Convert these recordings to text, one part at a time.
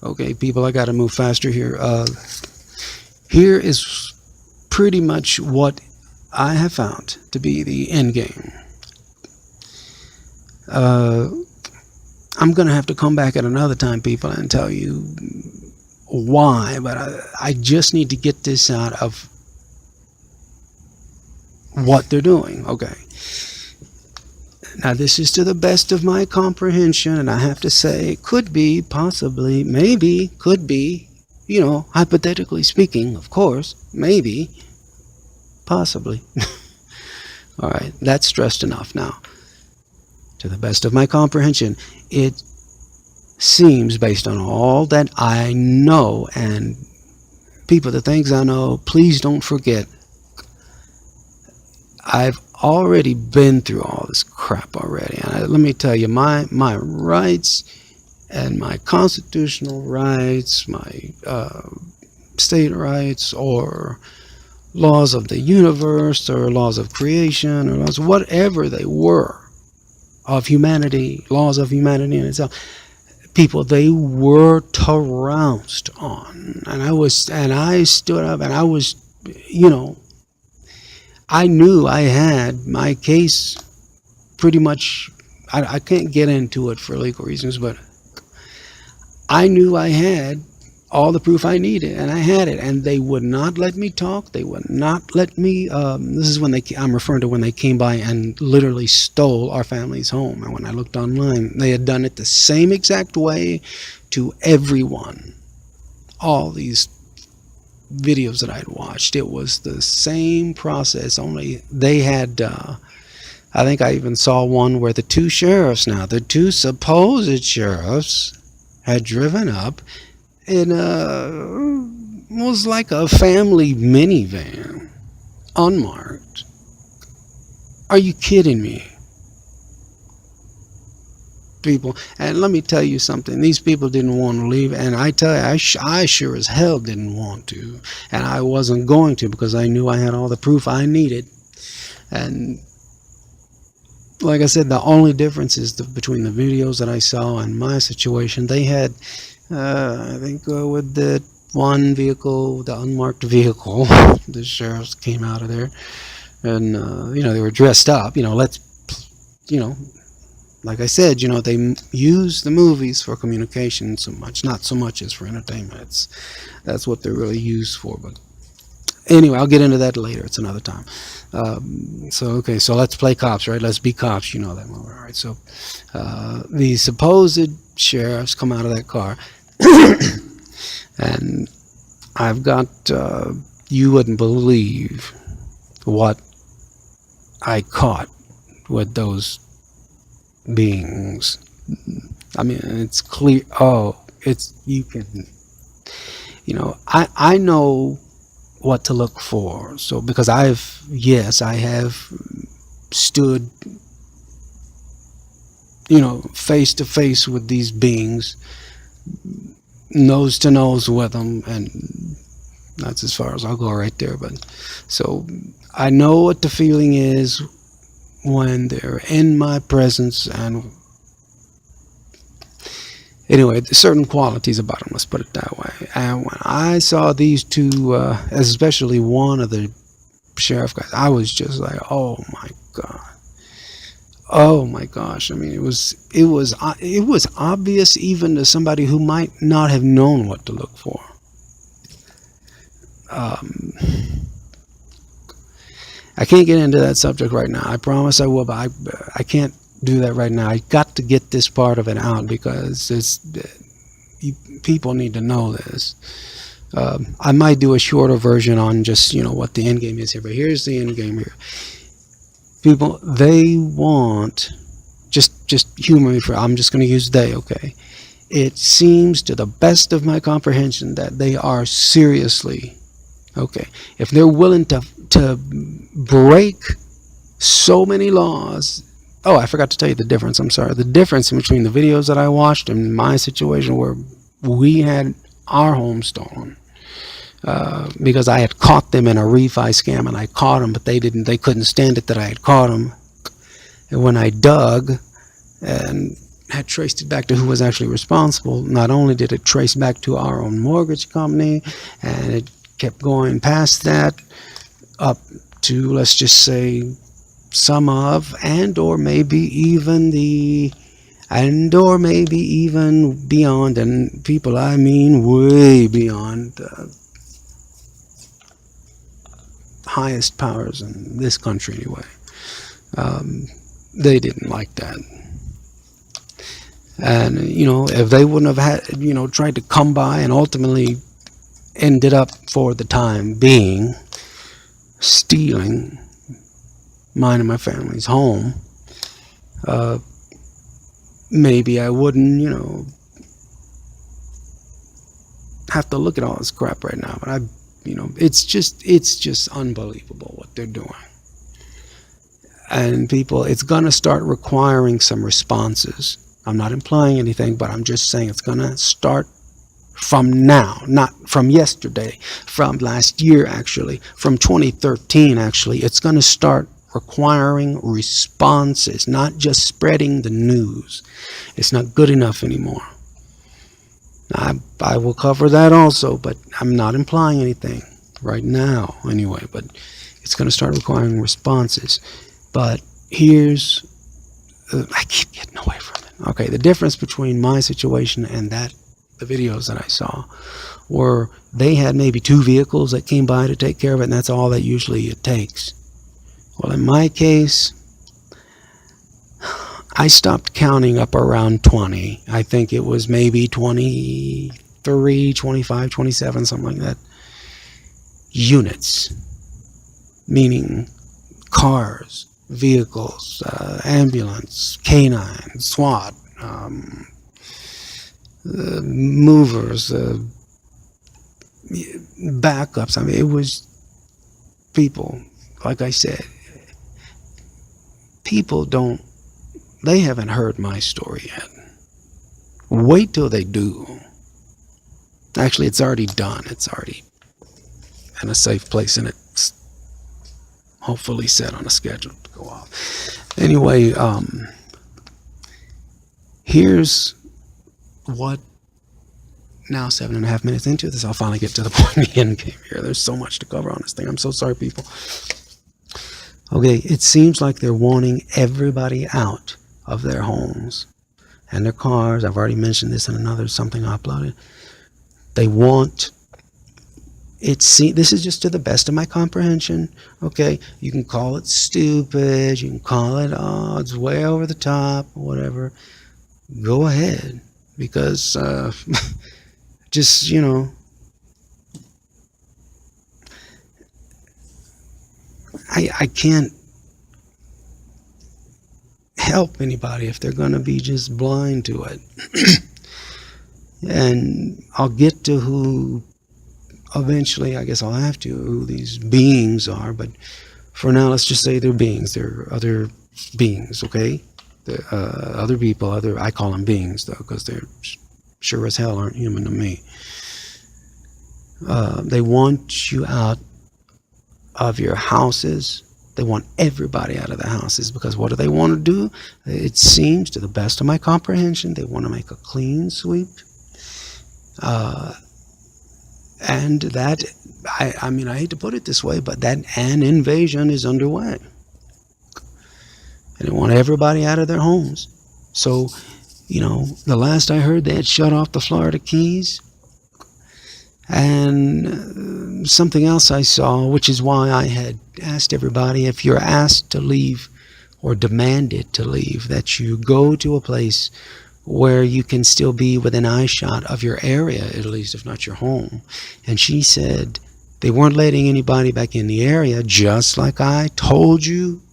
Okay, people, I got to move faster here. Here is pretty much what I have found to be the end game. I'm going to have to come back at another time, people, and tell you why, but I just need to get this out of what they're doing. Okay. Now, this is to the best of my comprehension, and I have to say, could be, possibly, maybe, could be, you know, hypothetically speaking, of course, maybe, possibly. All right, that's stressed enough now. To the best of my comprehension, it seems, based on all that I know, and people, the things I know, please don't forget, I've already been through all this crap already. And let me tell you, my rights and my constitutional rights, my state rights, or laws of the universe, or laws of creation, or laws, whatever they were, of humanity, laws of humanity in itself, people, they were trounced on. And I stood up, and I was, you know, I knew I had my case pretty much. I can't get into it for legal reasons, but I knew I had all the proof I needed, and I had it, and they would not let me talk. They would not let me. This is when I'm referring to when they came by and literally stole our family's home. And when I looked online, they had done it the same exact way to everyone. All these videos that I'd watched, it was the same process, only they had I think I even saw one where the two supposed sheriffs had driven up in was like a family minivan, unmarked. Are you kidding me, people? And let me tell you something, these people didn't want to leave, and I tell you, I sure as hell didn't want to, and I wasn't going to, because I knew I had all the proof I needed. And like I said, the only difference is between the videos that I saw and my situation. They had I think with the one vehicle, the unmarked vehicle, the sheriffs came out of there, and you know, they were dressed up, you know, like I said, you know, they use the movies for communication so much, not so much as for entertainment. That's what they're really used for. But anyway, I'll get into that later. It's another time. Okay, so let's play cops, right? Let's be cops. You know that one. All right. So the supposed sheriffs come out of that car, and I've got, you wouldn't believe what I caught with those beings. I mean, it's clear. Oh, you can, you know, I know what to look for. So because I have stood, you know, face to face with these beings, nose to nose with them, and that's as far as I'll go right there. But so I know what the feeling is when they're in my presence, and anyway, certain qualities about them, let's put it that way. And when I saw these two, especially one of the sheriff guys, I was just like, oh my god, oh my gosh. I mean, it was obvious even to somebody who might not have known what to look for. I can't get into that subject right now. I promise I will, but I can't do that right now. I got to get this part of it out because people need to know this. I might do a shorter version on just, you know, what the end game is here, but here's the end game here. People, they want, just humor me for, I'm just going to use they, okay? It seems, to the best of my comprehension, that they are seriously, okay, if they're willing to break so many laws. Oh, I forgot to tell you the difference. I'm sorry. The difference between the videos that I watched and my situation where we had our home stolen, because I had caught them in a refi scam, and I caught them, but they couldn't stand it that I had caught them. And when I dug and had traced it back to who was actually responsible. Not only did it trace back to our own mortgage company, and it kept going past that up to, let's just say, some of, and or maybe even beyond, and people, I mean way beyond highest powers in this country anyway. They didn't like that. And, if they wouldn't have had, tried to come by and ultimately ended up, for the time being, stealing mine and my family's home, maybe I wouldn't, have to look at all this crap right now. But it's just unbelievable what they're doing. And people, it's going to start requiring some responses. I'm not implying anything, but I'm just saying it's going to start from now, not from yesterday, from last year, actually, from 2013, actually. It's going to start requiring responses, not just spreading the news. It's not good enough anymore. I will cover that also, but I'm not implying anything right now anyway, but it's going to start requiring responses. But here's, I keep getting away from it. Okay, the difference between my situation and the videos that I saw were they had maybe 2 vehicles that came by to take care of it, and that's all that usually it takes. Well, in my case, I stopped counting up around 20. I think it was maybe 23, 25, 27, something like that. Units, meaning cars, vehicles, ambulance, canine, SWAT, movers, backups. I mean, it was people. Like I said, people they haven't heard my story yet. Wait till they do. Actually, it's already done. It's already in a safe place, and it's hopefully set on a schedule to go off. Anyway, here's what, now 7.5 minutes into this, I'll finally get to the point of the end game here. There's so much to cover on this thing. I'm so sorry, people. Okay, it seems like they're wanting everybody out of their homes and their cars. I've already mentioned this in something I uploaded. They want this is just to the best of my comprehension. Okay, you can call it stupid, you can call it, oh, it's way over the top, whatever. Go ahead, because just, I can't help anybody if they're going to be just blind to it. And I'll get to who eventually, I guess I'll have to, who these beings are, but for now, let's just say they're beings. They're other beings, okay? Other people, I call them beings, though, because they're sure as hell aren't human to me. They want you out of your houses. They want everybody out of the houses, because what do they want to do? It seems, to the best of my comprehension, they want to make a clean sweep. And that, I mean, I hate to put it this way, but that an invasion is underway. And they want everybody out of their homes. So, the last I heard, they had shut off the Florida Keys. And something else I saw, which is why I had asked everybody, if you're asked to leave or demanded to leave, that you go to a place where you can still be within eyeshot of your area, at least, if not your home. And she said they weren't letting anybody back in the area, just like I told you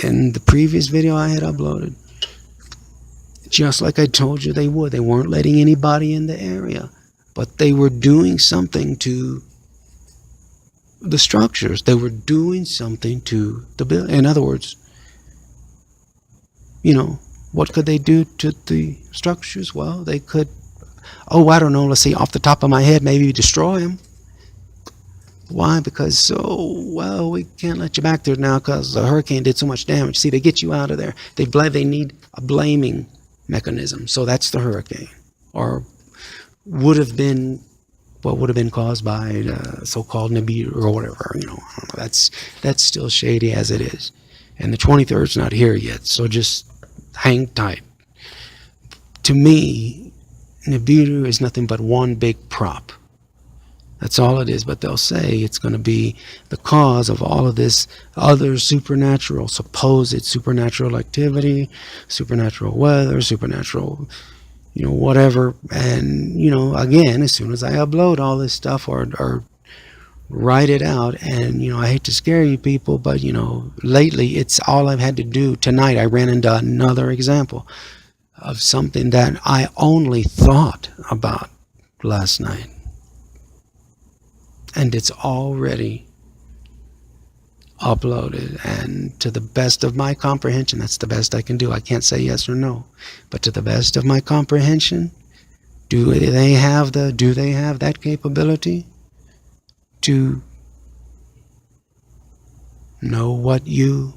in the previous video I had uploaded. Just like I told you they would. They weren't letting anybody in the area, but they were doing something to the structures. They were doing something to the building. In other words, what could they do to the structures? Well, they could, I don't know, let's see, off the top of my head, maybe destroy them. Why? Because, we can't let you back there now because the hurricane did so much damage. See, they get you out of there. They need a blaming mechanism. So that's the hurricane, or would have been what would have been caused by the so-called Nibiru or whatever. I don't know. That's still shady as it is, and the 23rd's not here yet. So just hang tight. To me, Nibiru is nothing but one big prop. That's all it is. But they'll say it's going to be the cause of all of this other supernatural, supposed supernatural activity, supernatural weather, supernatural, whatever. And, again, as soon as I upload all this stuff or write it out, and, I hate to scare you people, but, lately it's all I've had to do. Tonight I ran into another example of something that I only thought about last night. And it's already uploaded, and to the best of my comprehension, that's the best I can do. I can't say yes or no, but to the best of my comprehension, do they have that capability to know what you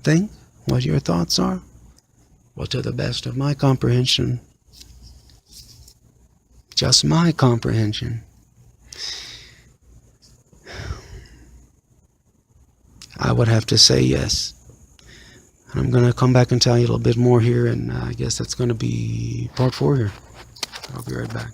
think, what your thoughts are? Well, to the best of my comprehension, just my comprehension, I would have to say yes. And I'm going to come back and tell you a little bit more here, and I guess that's going to be part 4 here. I'll be right back.